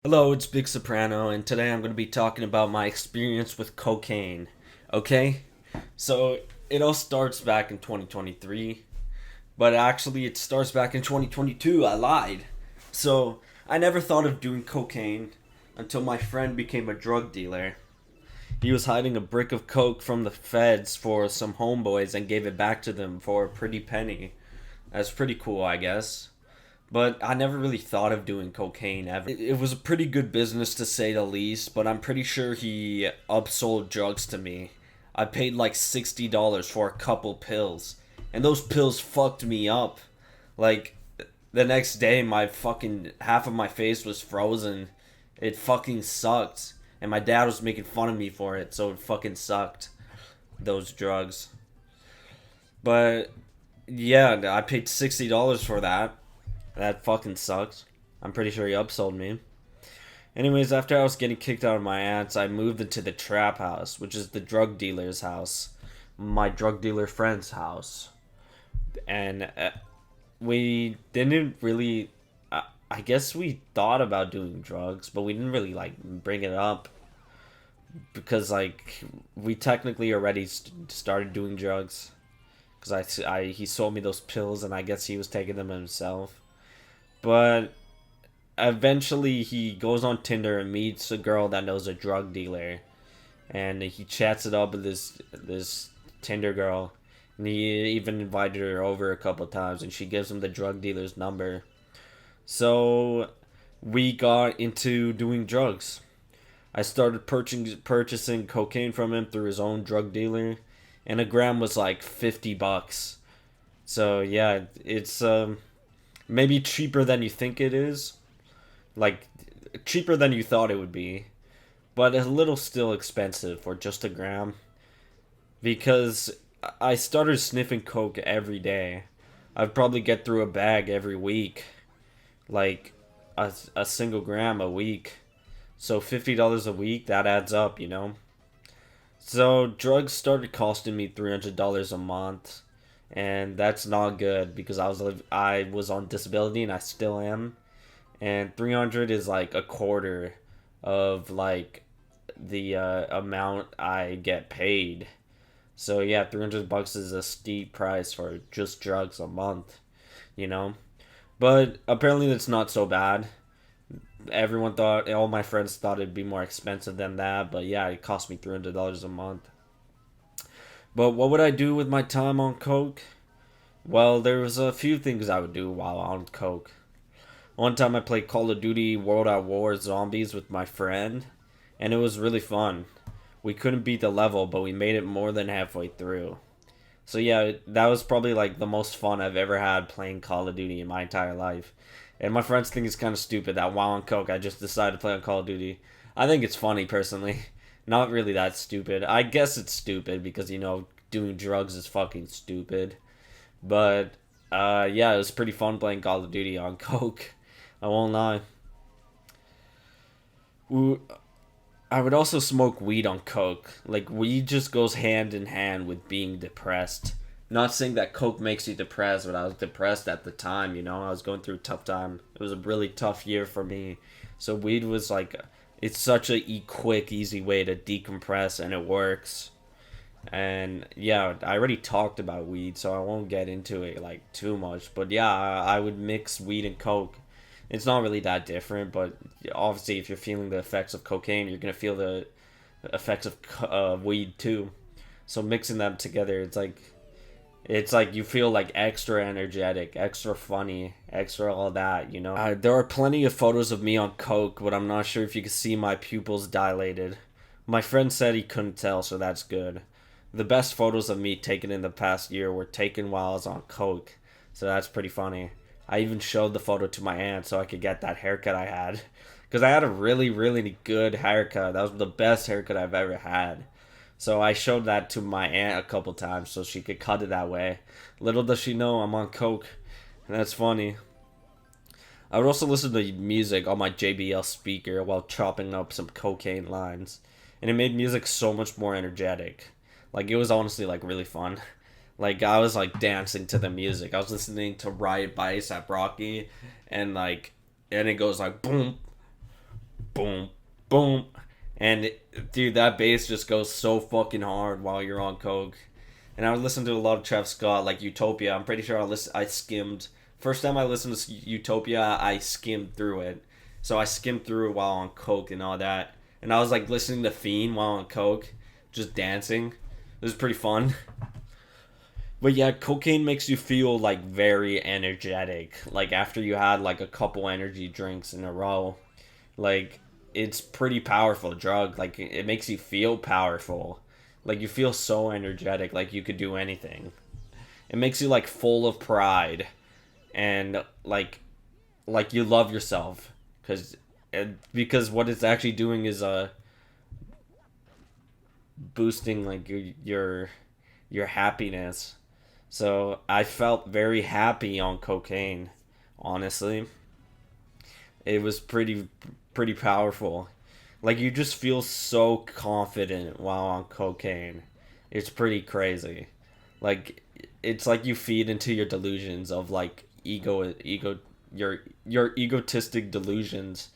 Hello, it's Big Soprano, and today I'm going to be talking about my experience with cocaine. Okay? So, it all starts back in 2023, but actually, it starts back in 2022. I lied. So, I never thought of doing cocaine until my friend became a drug dealer. He was hiding a brick of coke from the feds for some homeboys and gave it back to them for a pretty penny. That's pretty cool, I guess. But I never really thought of doing cocaine ever. It was a pretty good business to say the least, but I'm pretty sure he upsold drugs to me. I paid like $60 for a couple pills, and those pills fucked me up. Like, the next day, my fucking half of my face was frozen. It fucking sucked. And my dad was making fun of me for it, so it fucking sucked. Those drugs. But, yeah, I paid $60 for that. That fucking sucks. I'm pretty sure he upsold me. Anyways, after I was getting kicked out of my aunt's, I moved into the trap house, which is the drug dealer's house. My drug dealer friend's house. And we didn't really. I guess we thought about doing drugs, but we didn't really, like, bring it up. Because, like, we technically already started doing drugs. Because he sold me those pills, and I guess he was taking them himself. But eventually he goes on Tinder and meets a girl that knows a drug dealer, and he chats it up with this Tinder girl, and he even invited her over a couple times, and she gives him the drug dealer's number. So we got into doing drugs. I started purchasing cocaine from him through his own drug dealer, and a gram was like $50. So yeah, it's maybe cheaper than you think it is. Like, cheaper than you thought it would be. But a little still expensive for just a gram. Because I started sniffing coke every day. I'd probably get through a bag every week. Like, a single gram a week. So $50 a week, that adds up, you know? So drugs started costing me $300 a month, and that's not good because I was on disability and I still am, and 300 is like a quarter of like the amount I get paid. So yeah, $300 is a steep price for just drugs a month, you know. But apparently that's not so bad. Everyone thought, all my friends thought it'd be more expensive than that, but yeah, it cost me $300 a month. But what would I do with my time on coke? Well, there was a few things I would do while on coke. One time I played Call of Duty World at War Zombies with my friend, and it was really fun. We couldn't beat the level, but we made it more than halfway through. So yeah, that was probably like the most fun I've ever had playing Call of Duty in my entire life. And my friends think it's kind of stupid that while on coke I just decided to play on Call of Duty. I think it's funny personally. Not really that stupid. I guess it's stupid because doing drugs is fucking stupid. But yeah, it was pretty fun playing Call of Duty on coke. I won't lie. I would also smoke weed on coke. Like, weed just goes hand in hand with being depressed. Not saying that coke makes you depressed, but I was depressed at the time, you know? I was going through a tough time. It was a really tough year for me. So weed was like, it's such a quick, easy way to decompress, and it works. And yeah, I already talked about weed, so I won't get into it like too much. But yeah, I would mix weed and coke. It's not really that different, but obviously, if you're feeling the effects of cocaine, you're gonna feel the effects of weed too. So mixing them together, it's like you feel like extra energetic, extra funny, extra all that, you know? There are plenty of photos of me on coke, but I'm not sure if you can see my pupils dilated. My friend said he couldn't tell, so that's good. The best photos of me taken in the past year were taken while I was on coke, so that's pretty funny. I even showed the photo to my aunt so I could get that haircut I had. Because I had a really, really good haircut. That was the best haircut I've ever had. So I showed that to my aunt a couple times so she could cut it that way. Little does she know I'm on coke. And that's funny. I would also listen to music on my JBL speaker while chopping up some cocaine lines. And it made music so much more energetic. Like, it was honestly, like, really fun. Like, I was, like, dancing to the music. I was listening to Riot by A$AP Rocky, and, like, and it goes, like, boom, boom, boom. And dude, that bass just goes so fucking hard while you're on coke. And I would listen to a lot of Travis Scott, like Utopia. I'm pretty sure I skimmed. First time I listened to Utopia, I skimmed through it. So I skimmed through it while on coke and all that. And I was like listening to Fiend while on coke, just dancing. It was pretty fun. But yeah, cocaine makes you feel like very energetic. Like after you had like a couple energy drinks in a row, like it's pretty powerful drug. Like it makes you feel powerful. Like you feel so energetic, like you could do anything. It makes you like full of pride and like you love yourself because what it's actually doing is boosting like your happiness. So I felt very happy on cocaine, honestly. It was pretty powerful. Like you just feel so confident while on cocaine. It's pretty crazy. Like it's like you feed into your delusions of like your egotistic delusions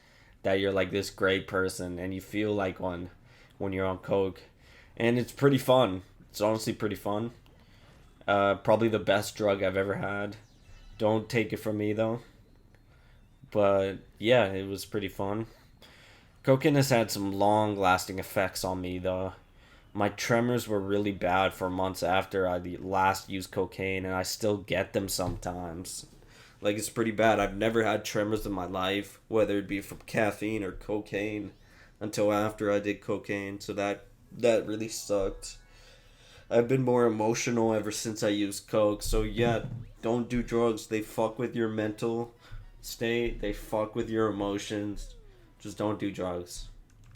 that you're like this great person and you feel like one when you're on coke. And it's pretty fun. It's honestly pretty fun. Probably the best drug I've ever had. Don't take it from me though. But yeah, it was pretty fun. Cocaine has had some long lasting effects on me though. My tremors were really bad for months after I last used cocaine, and I still get them sometimes. Like, it's pretty bad. I've never had tremors in my life, whether it be from caffeine or cocaine, until after I did cocaine, so that really sucked. I've been more emotional ever since I used coke, so yeah, don't do drugs. They fuck with your mental state, they fuck with your emotions. Just don't do drugs.